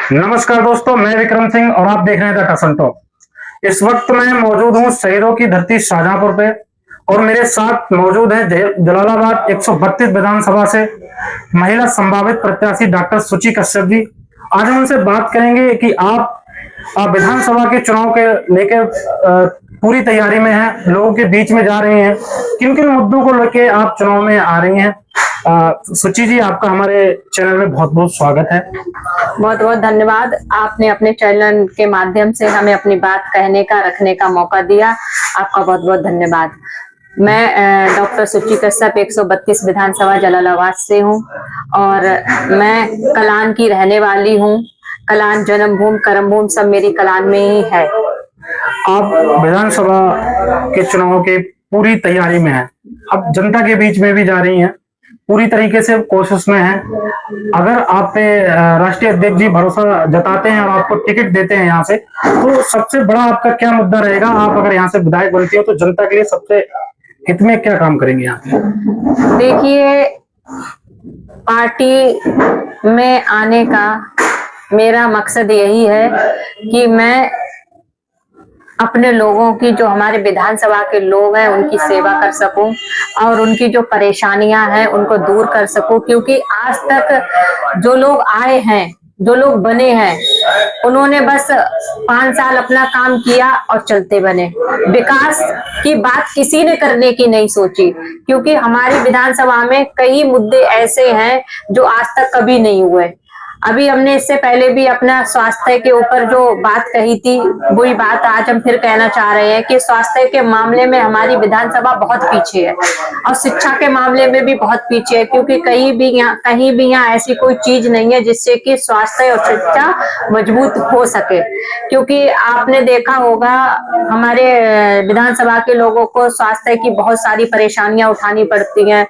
नमस्कार दोस्तों, मैं विक्रम सिंह और आप देख रहे हैं द टसन टॉक। इस वक्त मैं मौजूद हूं शहीदों की धरती शाहजहांपुर पे और मेरे साथ मौजूद है जलालाबाद 132 विधानसभा से महिला संभावित प्रत्याशी डॉक्टर सुचि कश्यप जी। आज हम उनसे बात करेंगे कि आप विधानसभा के चुनाव के लेकर पूरी तैयारी में हैं, लोगों के बीच में जा रही हैं, किन किन मुद्दों को लेकर आप चुनाव में आ रही हैं। सुचि जी, आपका हमारे चैनल में बहुत बहुत स्वागत है। बहुत बहुत धन्यवाद। आपने अपने चैनल के माध्यम से हमें अपनी बात कहने का रखने का मौका दिया, आपका बहुत बहुत धन्यवाद। मैं डॉक्टर सुचि कश्यप 132 विधानसभा जलालाबाद से हूँ और मैं कलान की रहने वाली हूँ। कलान जन्मभूमि कर्मभूमि सब मेरी कलान में ही है। आप विधानसभा के चुनाव के पूरी तैयारी में हैं, अब जनता के बीच में भी जा रही हैं, पूरी तरीके से कोशिश में हैं। अगर आप पे राष्ट्रीय अध्यक्ष जी भरोसा जताते हैं और आपको टिकट देते हैं यहाँ से, तो सबसे बड़ा आपका क्या मुद्दा रहेगा? आप अगर यहाँ से विधायक बनती हो तो जनता के लिए सबसे हित में क्या काम करेंगे यहाँ पे? देखिए, पार्टी में आने का मेरा मकसद यही है कि मैं अपने लोगों की, जो हमारे विधानसभा के लोग हैं, उनकी सेवा कर सकूं और उनकी जो परेशानियां हैं उनको दूर कर सकूं। क्योंकि आज तक जो लोग आए हैं, जो लोग बने हैं, उन्होंने बस 5 साल अपना काम किया और चलते बने। विकास की बात किसी ने करने की नहीं सोची, क्योंकि हमारी विधानसभा में कई मुद्दे ऐसे हैं जो आज तक कभी नहीं हुए। अभी हमने इससे पहले भी अपना स्वास्थ्य के ऊपर जो बात कही थी, वही बात आज हम फिर कहना चाह रहे हैं कि स्वास्थ्य के मामले में हमारी विधानसभा बहुत पीछे है और शिक्षा के मामले में भी बहुत पीछे है, क्योंकि कहीं भी यहाँ ऐसी कोई चीज नहीं है जिससे कि स्वास्थ्य और शिक्षा मजबूत हो सके। क्योंकि आपने देखा होगा, हमारे विधानसभा के लोगों को स्वास्थ्य की बहुत सारी परेशानियां उठानी पड़ती हैं।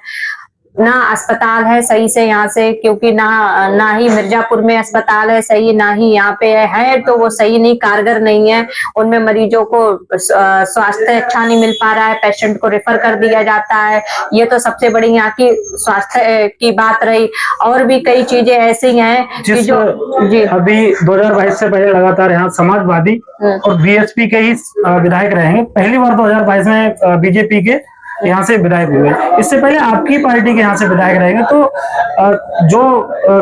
ना अस्पताल है सही से यहाँ से, क्योंकि ना ही मिर्जापुर में अस्पताल है सही, ना ही यहाँ पे है तो वो सही नहीं, कारगर नहीं है। उनमें मरीजों को स्वास्थ्य अच्छा नहीं मिल पा रहा है, पेशेंट को रेफर कर दिया जाता है। ये तो सबसे बड़ी यहाँ की स्वास्थ्य की बात रही। और भी कई चीजें ऐसी हैं कि जो जी अभी 2022 से पहले लगातार यहाँ समाजवादी और बीएसपी के ही विधायक रहे हैं। पहली बार 2022 में बीजेपी के यहाँ से विधायक हुए, इससे पहले आपकी पार्टी के यहाँ से विधायक रहेंगे। तो जो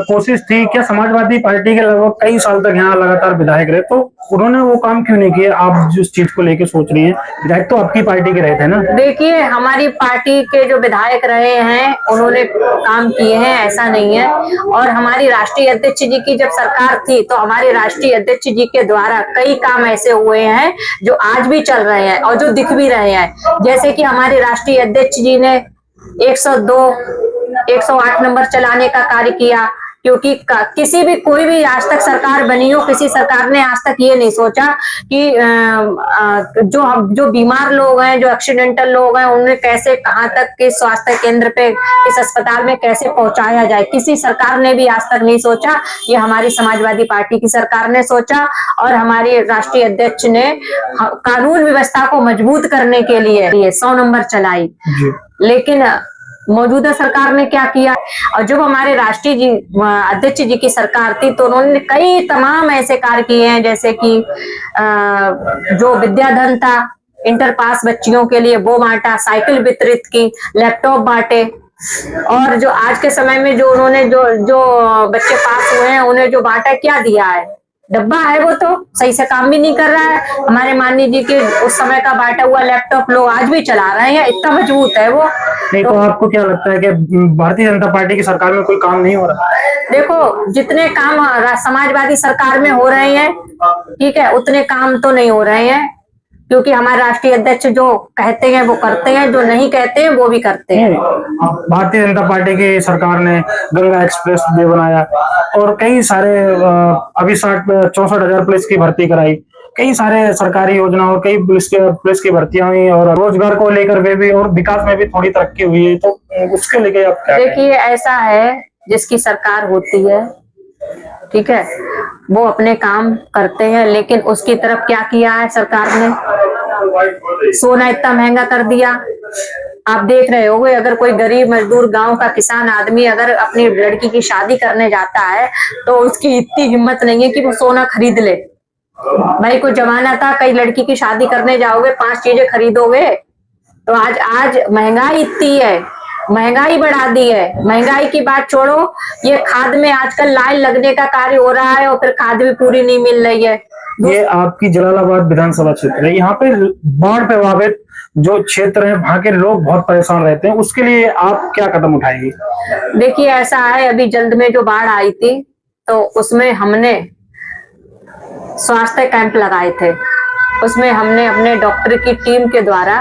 कोशिश थी, क्या समाजवादी पार्टी के लगभग कई साल तक यहाँ लगातार विधायक रहे, तो उन्होंने वो काम क्यों नहीं किया? आप जिस चीज को लेके सोच रही हैं, विधायक तो आपकी पार्टी के रहे थे ना। देखिए, हमारी पार्टी के जो विधायक रहे हैं उन्होंने काम किए हैं, ऐसा नहीं है। और हमारी राष्ट्रीय अध्यक्ष जी की जब सरकार थी तो हमारे राष्ट्रीय अध्यक्ष जी के द्वारा कई काम ऐसे हुए हैं जो आज भी चल रहे हैं और जो दिख भी रहे हैं। जैसे कि हमारे राष्ट्रीय अध्यक्ष जी ने 102, 108 नंबर चलाने का कार्य किया, क्योंकि किसी भी कोई भी आज तक सरकार बनी हो, किसी सरकार ने आज तक ये नहीं सोचा कि जो बीमार लोग हैं, जो एक्सीडेंटल लोग हैं, उन्हें कैसे कहाँ तक किस स्वास्थ्य केंद्र पे, किस अस्पताल में कैसे पहुंचाया जाए। किसी सरकार ने भी आज तक नहीं सोचा। ये हमारी समाजवादी पार्टी की सरकार ने सोचा और हमारे राष्ट्रीय अध्यक्ष ने कानून व्यवस्था को मजबूत करने के लिए 100 नंबर चलाई। लेकिन मौजूदा सरकार ने क्या किया, और जब हमारे राष्ट्रीय जी अध्यक्ष जी की सरकार थी तो उन्होंने कई तमाम ऐसे कार्य किए हैं, जैसे कि जो विद्याधन था, इंटर पास बच्चियों के लिए वो बांटा, साइकिल वितरित की, लैपटॉप बांटे। और जो आज के समय में जो उन्होंने जो बच्चे पास हुए हैं उन्हें जो बांटा, क्या दिया है? डब्बा है, वो तो सही से काम भी नहीं कर रहा है। हमारे माननीय जी के उस समय का बांटा हुआ लैपटॉप लोग आज भी चला रहे हैं, इतना मजबूत है वो। नहीं तो आपको क्या लगता है कि भारतीय जनता पार्टी की सरकार में कोई काम नहीं हो रहा? देखो, जितने काम समाजवादी सरकार में हो रहे हैं, ठीक है, उतने काम तो नहीं हो रहे हैं, क्योंकि हमारे राष्ट्रीय अध्यक्ष जो कहते हैं वो करते हैं, जो नहीं कहते हैं वो भी करते हैं। भारतीय जनता पार्टी की सरकार ने गंगा एक्सप्रेस वे बनाया और कई सारे अभी 64,000 पुलिस की भर्ती कराई, कई सारे सरकारी योजना और कई पुलिस की भर्तियां हुई और रोजगार को लेकर वे भी, और विकास में भी थोड़ी तरक्की हुई है। तो उसके लेके आप क्या? देखिए, ऐसा है, जिसकी सरकार होती है, ठीक है, वो अपने काम करते हैं, लेकिन उसकी तरफ क्या किया है सरकार ने? सोना इतना महंगा कर दिया, आप देख रहे होगे, अगर कोई गरीब मजदूर गांव का किसान आदमी अगर अपनी लड़की की शादी करने जाता है तो उसकी इतनी हिम्मत नहीं है कि वो सोना खरीद ले। भाई कोई जमाना था, कई लड़की की शादी करने जाओगे 5 चीजें खरीदोगे। तो आज महंगाई इतनी है, महंगाई बढ़ा दी है। महंगाई की बात छोड़ो, ये खाद में आजकल लाइन लगने का कार्य हो रहा है और फिर खाद भी पूरी नहीं मिल रही है। ये आपकी जलालाबाद विधानसभा क्षेत्र है, यहाँ पे बाढ़ प्रभावित जो क्षेत्र है वहां के लोग बहुत परेशान रहते हैं, उसके लिए आप क्या कदम उठाएंगे? देखिए ऐसा है, अभी जल्द में जो बाढ़ आई थी तो उसमें हमने स्वास्थ्य कैंप लगाए थे। उसमें हमने अपने डॉक्टर की टीम के द्वारा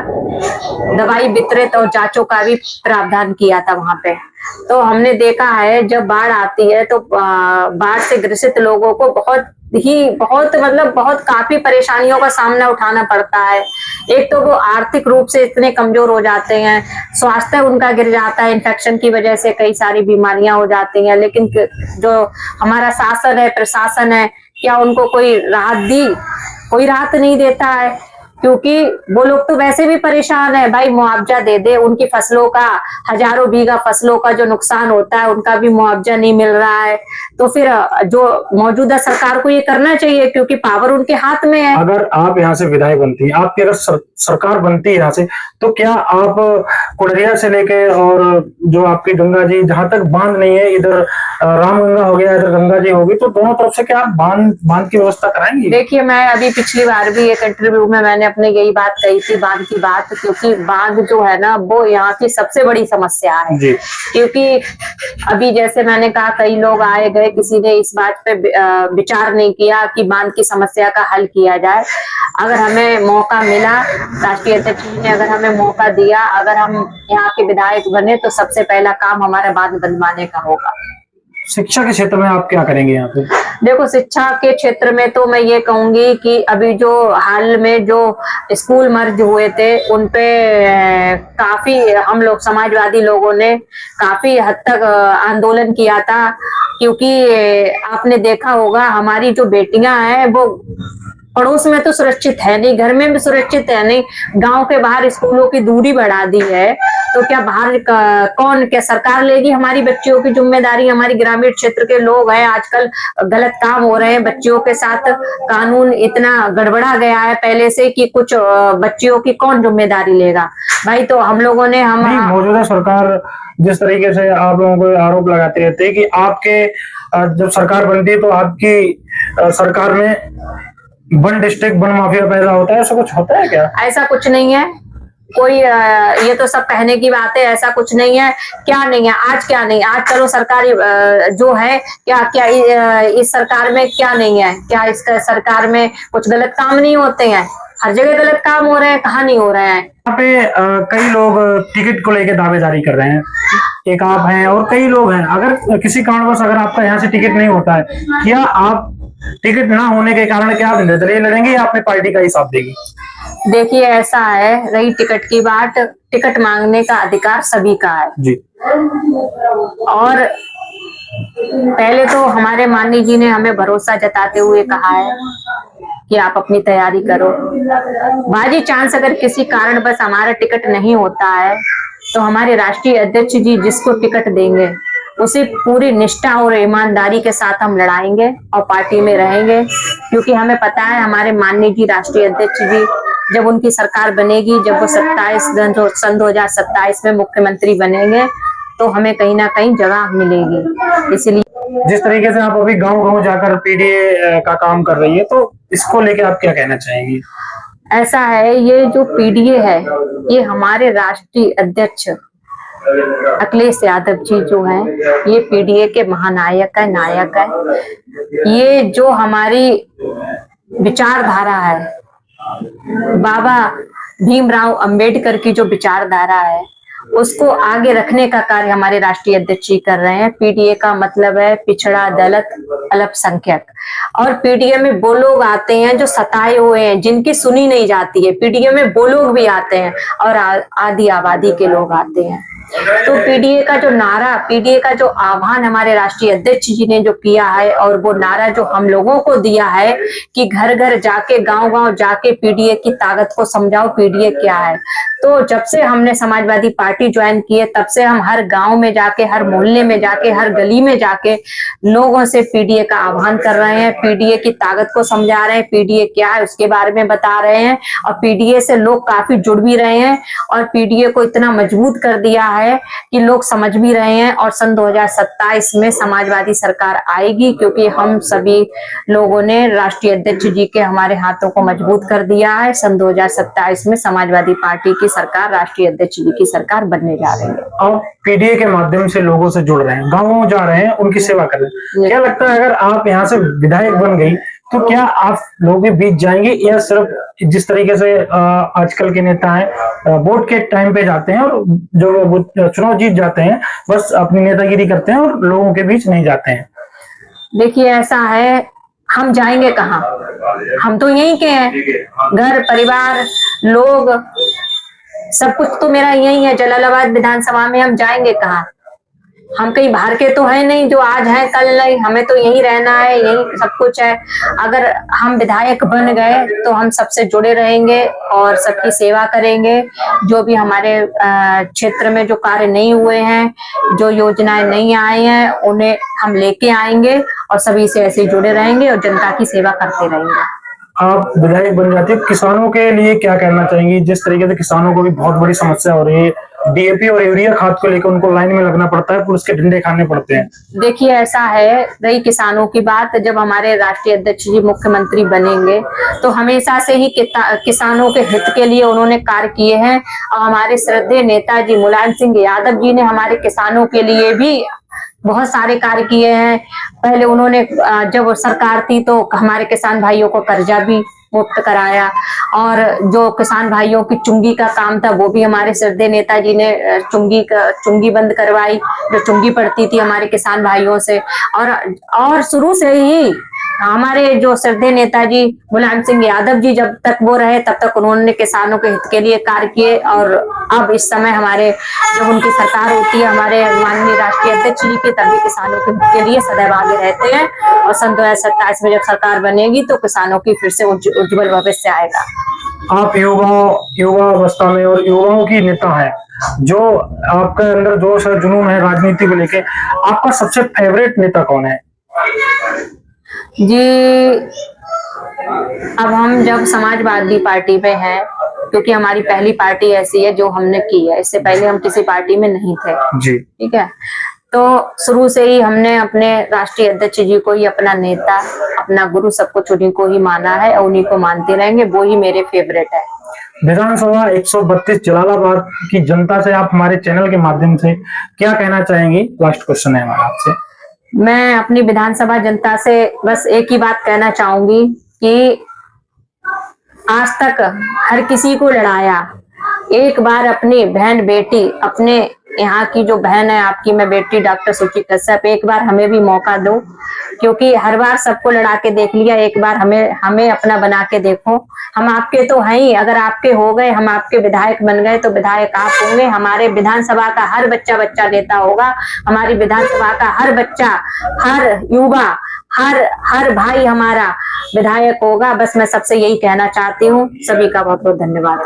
दवाई वितरित और जांचों का भी प्रावधान किया था वहां पे। तो हमने देखा है जब बाढ़ आती है तो बाढ़ से ग्रसित लोगों को बहुत काफी परेशानियों का सामना उठाना पड़ता है। एक तो वो आर्थिक रूप से इतने कमजोर हो जाते हैं, स्वास्थ्य उनका गिर जाता है, इन्फेक्शन की वजह से कई सारी बीमारियां हो जाती हैं। लेकिन जो हमारा शासन है, प्रशासन है, क्या उनको कोई राहत दी? कोई राहत नहीं देता है, क्योंकि वो लोग तो वैसे भी परेशान है। भाई मुआवजा दे दे, उनकी फसलों का, हजारों बीघा फसलों का जो नुकसान होता है उनका भी मुआवजा नहीं मिल रहा है। तो फिर जो मौजूदा सरकार को ये करना चाहिए, क्योंकि पावर उनके हाथ में है। अगर आप यहाँ से विधायक बनती, आपकी अगर सरकार बनती है यहाँ से, तो क्या आप कुड़रिया से लेके और जो आपकी गंगा जी, जहां तक बांध नहीं है, इधर रामगंगा हो गया, इधर गंगा जी होगी, तो दोनों तरफ से क्या आप बांध की व्यवस्था कराएंगी? देखिए मैं अभी पिछली बार भी एक इंटरव्यू में मैंने अपने यही बात कही थी, बांध की बात, क्योंकि बांध जो है ना वो यहाँ की सबसे बड़ी समस्या है। क्योंकि अभी जैसे मैंने कहा, कई लोग आए गए, किसी ने इस बात पे विचार नहीं किया कि बांध की समस्या का हल किया जाए। अगर हमें मौका मिला, राष्ट्रीय अध्यक्ष ने अगर हमें मौका दिया, अगर हम यहाँ के विधायक बने, तो सबसे पहला काम हमारा बांध बनवाने का होगा। शिक्षा के क्षेत्र में आप क्या करेंगे यहाँ पे? देखो शिक्षा के क्षेत्र में तो मैं ये कहूंगी कि अभी जो हाल में जो स्कूल मर्ज हुए थे उनपे काफी हम लोग समाजवादी लोगों ने काफी हद तक आंदोलन किया था। क्योंकि आपने देखा होगा हमारी जो बेटियां हैं वो पड़ोस में तो सुरक्षित है नहीं, घर में भी सुरक्षित है नहीं, गांव के बाहर स्कूलों की दूरी बढ़ा दी है। तो क्या बाहर कौन, क्या सरकार लेगी हमारी बच्चियों की जिम्मेदारी? हमारी ग्रामीण क्षेत्र के लोग हैं, आजकल गलत काम हो रहे हैं बच्चियों के साथ। कानून इतना गड़बड़ा गया है पहले से कि कुछ बच्चियों की कौन जिम्मेदारी लेगा? भाई तो हम लोगों ने मौजूदा सरकार जिस तरीके से आप लोगों को आरोप लगाते रहते हैं कि आपके जब सरकार बनती है तो आपकी सरकार में वन डिस्ट्रिक्ट वन माफिया पैदा होता है, ऐसा कुछ होता है क्या? ऐसा कुछ नहीं है कोई, ये तो सब कहने की बात है, ऐसा कुछ नहीं है। क्या नहीं है आज? क्या नहीं, आज चलो सरकारी जो है, क्या इस सरकार में क्या नहीं है? क्या इस सरकार में कुछ गलत काम नहीं होते हैं? हर जगह गलत काम हो रहे हैं, कहाँ नहीं हो रहे हैं? यहाँ पे कई लोग टिकट को लेकर दावेदारी कर रहे हैं, एक आप हैं और कई लोग हैं। अगर किसी कारणवश अगर आपका यहाँ से टिकट नहीं होता है, क्या आप टिकट ना होने के कारण क्या आप निर्दलीय लड़ेंगे या अपनी पार्टी का ही साथ देंगे? देखिए ऐसा है, रही टिकट की बात, टिकट मांगने का अधिकार सभी का है जी। और पहले तो हमारे माननीय जी ने हमें भरोसा जताते हुए कहा है कि आप अपनी तैयारी करो। बाजी चांस अगर किसी कारण बस हमारा टिकट नहीं होता है तो हमारे राष्ट्रीय अध्यक्ष जी जिसको टिकट देंगे उसे पूरी निष्ठा और ईमानदारी के साथ हम लड़ाएंगे और पार्टी में रहेंगे। क्योंकि हमें पता है हमारे माननीय जी राष्ट्रीय अध्यक्ष जी जब उनकी सरकार बनेगी, जब वो सन 2027 में मुख्यमंत्री बनेंगे तो हमें कहीं ना कहीं जगह मिलेगी। इसलिए जिस तरीके से आप अभी गांव-गांव जाकर पीडीए का काम कर रही है, तो इसको लेके आप क्या कहना चाहेंगी? ऐसा है, ये जो पीडीए है ये हमारे राष्ट्रीय अध्यक्ष अखिलेश यादव जी जो हैं ये पीडीए के महानायक है, नायक है। ये जो हमारी विचारधारा है, बाबा भीमराव अंबेडकर की जो विचारधारा है उसको आगे रखने का कार्य हमारे राष्ट्रीय अध्यक्ष जी कर रहे हैं। पीडीए का मतलब है पिछड़ा, दलित, अल्पसंख्यक। और पीडीए में वो लोग आते हैं जो सताए हुए हैं, जिनकी सुनी नहीं जाती है। पीडीए में वो लोग भी आते हैं और आधी आबादी के लोग आते हैं। तो पीडीए का जो नारा, पीडीए का जो आह्वान हमारे राष्ट्रीय अध्यक्ष जी ने जो किया है, और वो नारा जो हम लोगों को दिया है कि घर घर जाके, गांव गांव जाके पीडीए की ताकत को समझाओ, पीडीए क्या है। तो जब से हमने समाजवादी पार्टी ज्वाइन की है, तब से हम हर गांव में जाके, हर मोहल्ले में जाके, हर गली में जाके लोगों से पीडीए का आह्वान कर रहे हैं, पीडीए की ताकत को समझा रहे हैं, पीडीए क्या है उसके बारे में बता रहे हैं। और पीडीए से लोग काफी जुड़ भी रहे हैं, और पीडीए को इतना मजबूत कर दिया है कि लोग समझ भी रहे हैं। और सन 2027 में समाजवादी सरकार आएगी, क्योंकि हम सभी लोगों ने राष्ट्रीय अध्यक्ष जी के हमारे हाथों को मजबूत कर दिया है। सन 2027 में समाजवादी पार्टी की सरकार, राष्ट्रीय अध्यक्ष जी की सरकार बनने जा रही है। आप पीडीए के माध्यम से लोगों से जुड़ रहे हैं, गाँव जा रहे हैं, उनकी सेवा कर रहे हैं। क्या लगता है अगर आप यहाँ से विधायक बन गई तो क्या आप लोगों के बीच जाएंगे, या सिर्फ जिस तरीके से आजकल के नेता हैं वोट के टाइम पे जाते हैं और जो चुनाव जीत जाते हैं बस अपनी नेतागिरी करते हैं और लोगों के बीच नहीं जाते हैं? देखिए ऐसा है, हम जाएंगे कहाँ, हम तो यहीं के हैं, घर परिवार लोग सब कुछ तो मेरा यही है जलालाबाद विधानसभा में। हम जाएंगे कहाँ, हम कहीं बाहर के तो है नहीं जो आज है कल नहीं, हमें तो यहीं रहना है, यही सब कुछ है। अगर हम विधायक बन गए तो हम सबसे जुड़े रहेंगे और सबकी सेवा करेंगे। जो भी हमारे क्षेत्र में जो कार्य नहीं हुए हैं, जो योजनाएं नहीं आई हैं, उन्हें हम लेके आएंगे और सभी से ऐसे जुड़े रहेंगे और जनता की सेवा करते रहेंगे। आप विधायक बन जाती है, किसानों के लिए क्या कहना चाहेंगी? जिस तरीके से किसानों को भी बहुत बड़ी समस्या हो रही है, डीएपी और यूरिया खाद को लेकर उनको लाइन में लगना पड़ता है, पुलिस के डंडे खाने पड़ते हैं। देखिए ऐसा है, रही किसानों की बात, जब हमारे राष्ट्रीय अध्यक्ष जी मुख्यमंत्री बनेंगे तो हमेशा से ही किसानों के हित के लिए उन्होंने कार्य किए हैं। और हमारे श्रद्धेय नेताजी मुलायम सिंह यादव जी ने हमारे किसानों के लिए भी बहुत सारे कार्य किए हैं। पहले उन्होंने जब सरकार थी तो हमारे किसान भाइयों को कर्जा भी मुक्त कराया, और जो किसान भाइयों की चुंगी का काम था वो भी हमारे श्रद्धेय नेताजी ने चुंगी बंद करवाई, जो चुंगी पड़ती थी हमारे किसान भाइयों से। और शुरू से ही हमारे जो श्रद्धेय नेताजी मुलायम सिंह यादव जी जब तक वो रहे तब तक उन्होंने किसानों के हित के लिए कार्य किए। और अब इस समय हमारे जब उनकी सरकार होती है, हमारे माननीय राष्ट्रीय अध्यक्ष जी के, तभी किसानों के हित के लिए सदैव आगे रहते हैं। और सन 2027 में जब सरकार बनेगी तो किसानों की फिर से उज्जवल भविष्य आएगा। आप युवा अवस्था में और युवाओं की नेता है, जो आपके अंदर जोश और जुनून है राजनीति को लेके, आपका सबसे फेवरेट नेता कौन है? जी, अब हम जब समाजवादी पार्टी पे हैं, क्योंकि हमारी पहली पार्टी ऐसी है जो हमने की है, इससे पहले हम किसी पार्टी में नहीं थे जी, ठीक है। तो शुरू से ही हमने अपने राष्ट्रीय अध्यक्ष जी को ही अपना नेता, अपना गुरु, सब कुछ उन्हीं को ही माना है और उन्हीं को मानते रहेंगे, वो ही मेरे फेवरेट है। विधानसभा 132 जलालाबाद की जनता से आप हमारे चैनल के माध्यम से क्या कहना चाहेंगी? लास्ट क्वेश्चन है हमारा आपसे। मैं अपनी विधानसभा जनता से बस एक ही बात कहना चाहूंगी कि आज तक हर किसी को लड़ाया, एक बार अपनी बहन बेटी, अपने यहाँ की जो बहन है आपकी, मैं बेटी डॉक्टर सुची कश्यप, एक बार हमें भी मौका दो, क्योंकि हर बार सबको लड़ा के देख लिया, एक बार हमें अपना बना के देखो। हम आपके तो हैं ही, अगर आपके हो गए, हम आपके विधायक बन गए तो विधायक आप होंगे। हमारे विधानसभा का हर बच्चा नेता होगा, हमारी विधानसभा का हर बच्चा, हर युवा, हर भाई हमारा विधायक होगा। बस मैं सबसे यही कहना चाहती हूँ। सभी का बहुत बहुत धन्यवाद।